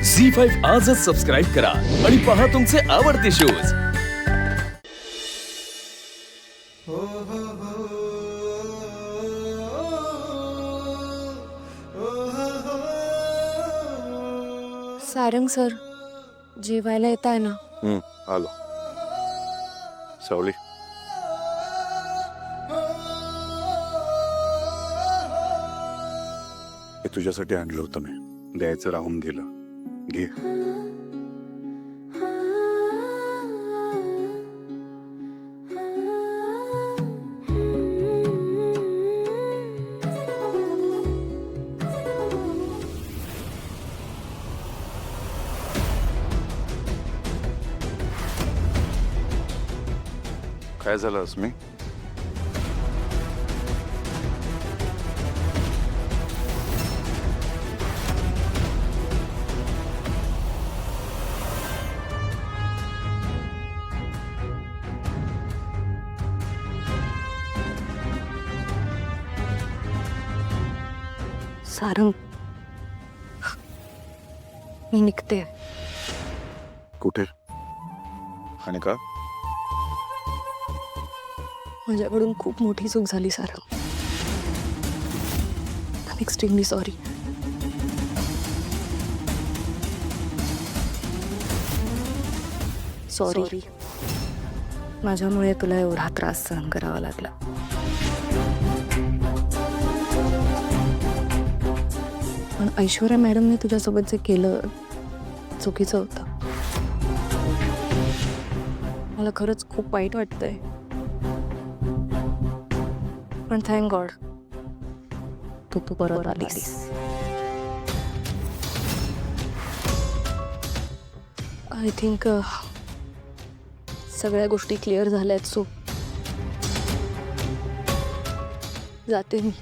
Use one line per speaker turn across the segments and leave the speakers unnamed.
झी5 आजच सबस्क्राईब करा आणि पहा तुमचे आवडते शोज।
सारंग सर जेवायला येत आहे ना?
आलो। सावली हे तुझ्यासाठी आणलं होतं मी, द्यायचं राहून गेलं, घे। काय झालं अस्मी?
सारंग मी निघते।
कुठे आणि का?
माझ्याकडून खूप मोठी चूक झाली Sarang. I am extremely sorry. Sorry माझ्यामुळे तुला एवढा त्रास सहन करावा लागला। पण ऐश्वर्या मॅडमने तुझ्यासोबत जे केलं चुकीचं होतं। मला खरंच खूप वाईट वाटतंय, पण थँक गॉड तू परत आलीस। आय थिंक सगळ्या गोष्टी क्लिअर झाल्यात, सो जाते मी।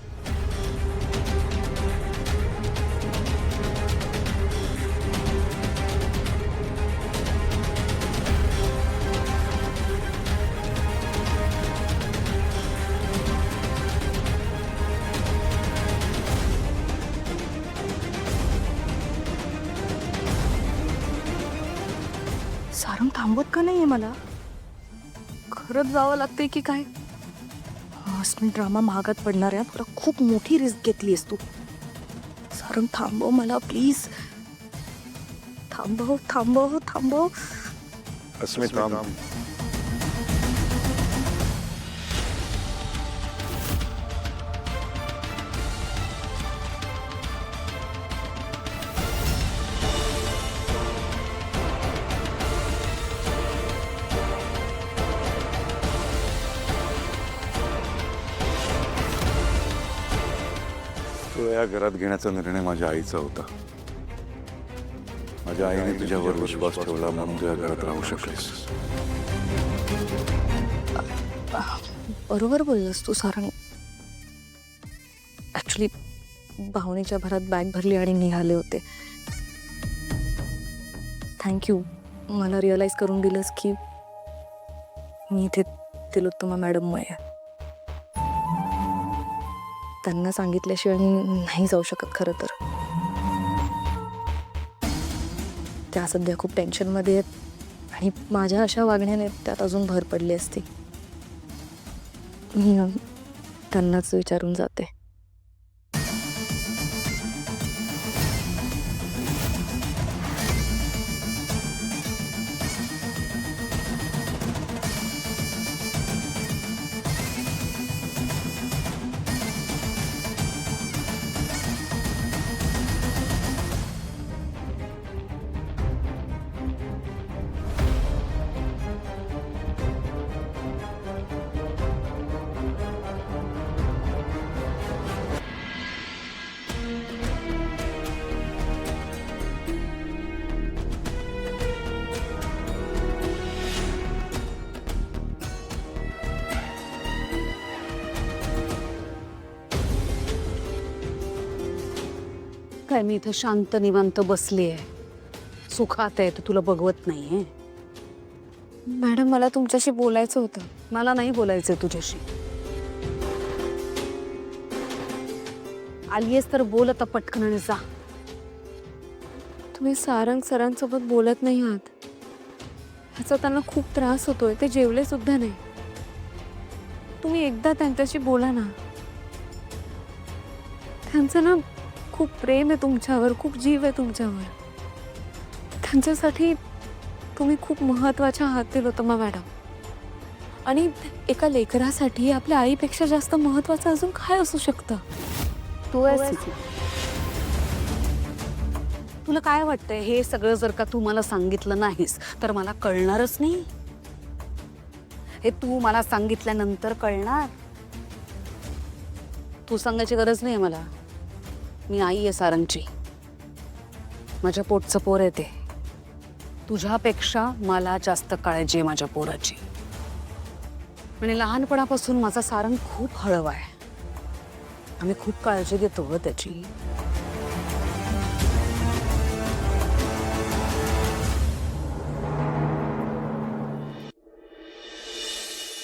सारंग थांबवत का नाहीये? मला खरंच जावं लागतंय की काय? अस्मी ड्रामा महागात पडणार आहे। तुला खूप मोठी रिस्क घेतलीस तू। सारंग थांबव मला प्लीज, थांबव थांबव थांबव।
अस्मी थांब। तुला या घरात घेण्याचा निर्णय माझ्या आईचा होता। माझ्या आईने तुझ्यावर विश्वास ठेवला म्हणून तू या घरात राहू शकलीस।
बरोबर बोललास तू सारंग। ऍक्च्युली भावनेच्या भरात बॅग भरली आणि निघाले होते। थँक्यू मला रिअलाइज करून दिलंस की मी इथे तिलोत्तमा मॅडममुळे आहे। त्यांना सांगितल्याशिवाय मी नाही जाऊ शकत खरं तर। त्या सध्या खूप टेन्शनमध्ये आहेत आणि माझ्या अशा वागण्याने त्यात अजून भर पडली असती। मी त्यांनाच विचारून जाते।
काय मी इथे शांत निवांत बसली आहे, सुखात आहे, तर तुला बघवत नाहीये?
मॅडम मला तुमच्याशी बोलायचं होतं।
मला नाही बोलायचंय तुझ्याशी। आलीयस तर बोल आता पटकन आणि जा।
तुम्ही सारंग सरांसोबत बोलत नाही आहात. ह्याचा त्यांना खूप त्रास होतोय. ते जेवले सुद्धा नाही. तुम्ही एकदा त्यांच्याशी बोला ना. त्यांचं ना खूप प्रेम आहे तुमच्यावर, खूप जीव आहे तुमच्यावर. त्यांच्यासाठी तुम्ही खूप महत्वाच्या आहात तिलोत्तमा मॅडम. आणि एका लेकरासाठी आपल्या आईपेक्षा जास्त महत्वाचं अजून काय असू शकतं?
तू आहेस ना. तुला काय वाटतंय हे सगळं जर का तू मला सांगितलं नाहीस तर मला कळणारच नाही? हे तू मला सांगितल्यानंतर कळणार. तू सांगायची गरज नाही मला. मी आई आहे सारंगची. माझ्या पोटचं पोर आहे ते. तुझ्यापेक्षा मला जास्त काळजी आहे माझ्या पोराची. म्हणजे लहानपणापासून माझा सारंग खूप हळवा आहे. आम्ही खूप काळजी घेतो ग त्याची.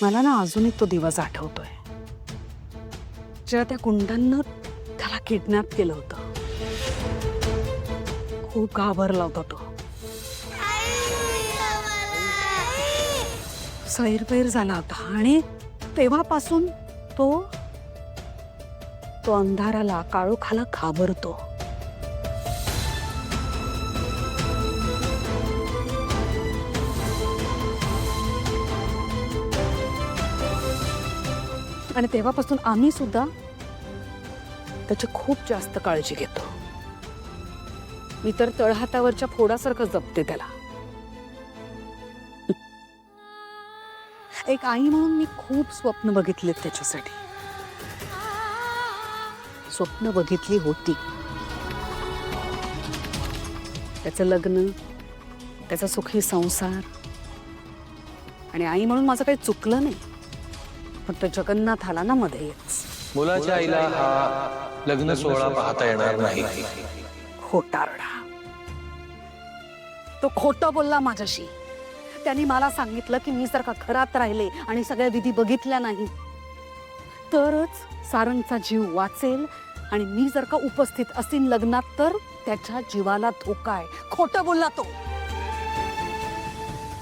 मला ना अजूनही तो दिवस आठवतोय जेव्हा त्या गुंडांना त्याला किडनॅप केलं होतं. खूप घाबरला होता तो. सैरपैर झाला होता आणि तेव्हापासून तो अंधाराला काळोखाला घाबरतो. आणि तेव्हापासून आम्ही सुद्धा त्याची खूप जास्त काळजी घेतो. मी तर तळहातावरच्या फोडासारखं जपते त्याला. एक आई म्हणून मी खूप स्वप्न बघितलेत त्याच्यासाठी. स्वप्न बघितली होती. त्याचं लग्न, त्याचा सुखी संसार. आणि आई म्हणून माझं काही चुकलं नाही. पण तो जगन्नाथ आला ना मध्येच.
मुलाच्या आईला हा लग्न सोहळा पाहता येणार नाही.
खोटारडा. तो खोटं बोलला माझ्याशी. त्यांनी मला सांगितलं की मी जर का घरात राहिले आणि सगळ्या विधी बघितल्या नाही तरच सारंगचा जीव वाचेल. आणि मी जर का उपस्थित असेन लग्नात तर त्याच्या जीवाला धोका आहे. खोटं बोलला तो.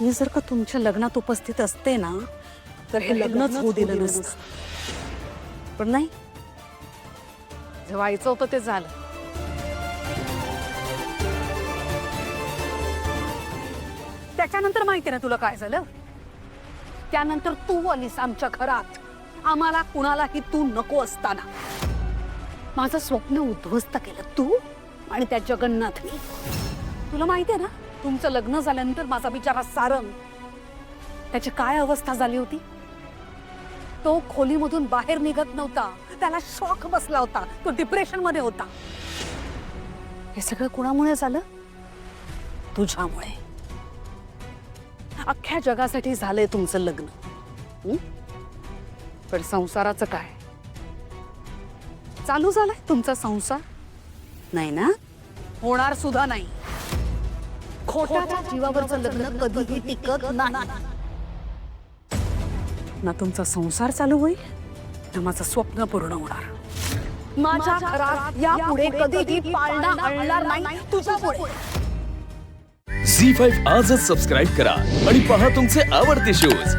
मी जर का तुमच्या लग्नात उपस्थित असते ना तर हे लग्नच होऊ दिलं नसतं. पण नाही, जे व्हायचं होतं ते झालं. त्याच्यानंतर माहिती ना तुला काय झालं? त्यानंतर तू आलीस आमच्या घरात. आम्हाला कुणालाही तू नको असताना माझं स्वप्न उद्ध्वस्त केलं तू आणि त्या जगन्नाथनी. तुला माहिती आहे ना तुमचं लग्न झाल्यानंतर माझा बिचारा सारंग, त्याची काय अवस्था झाली होती? तो खोलीमधून बाहेर निघत नव्हता. त्याला शॉक बसला होता. तो डिप्रेशन मध्ये होता. हे सगळं कुणामुळे झालं? तुझ्यामुळे. अख्ख्या जगासाठी झालंय तुमचं लग्न. पण संसाराचं काय? चालू झालाय तुमचा संसार? नाही ना, होणार सुद्धा नाही. खोट्याच्या जीवावरचं लग्न कधीही टिकत नाही. ना तुमचा संसार चालू होईल ना माझं स्वप्न पूर्ण होणार. माझ्या घरात यापुढे कधीही पाळणा हलणार नाही तुझ्यामुळे.
झी5 आजच सबस्क्राईब करा आणि पहा तुमचे आवडते शोज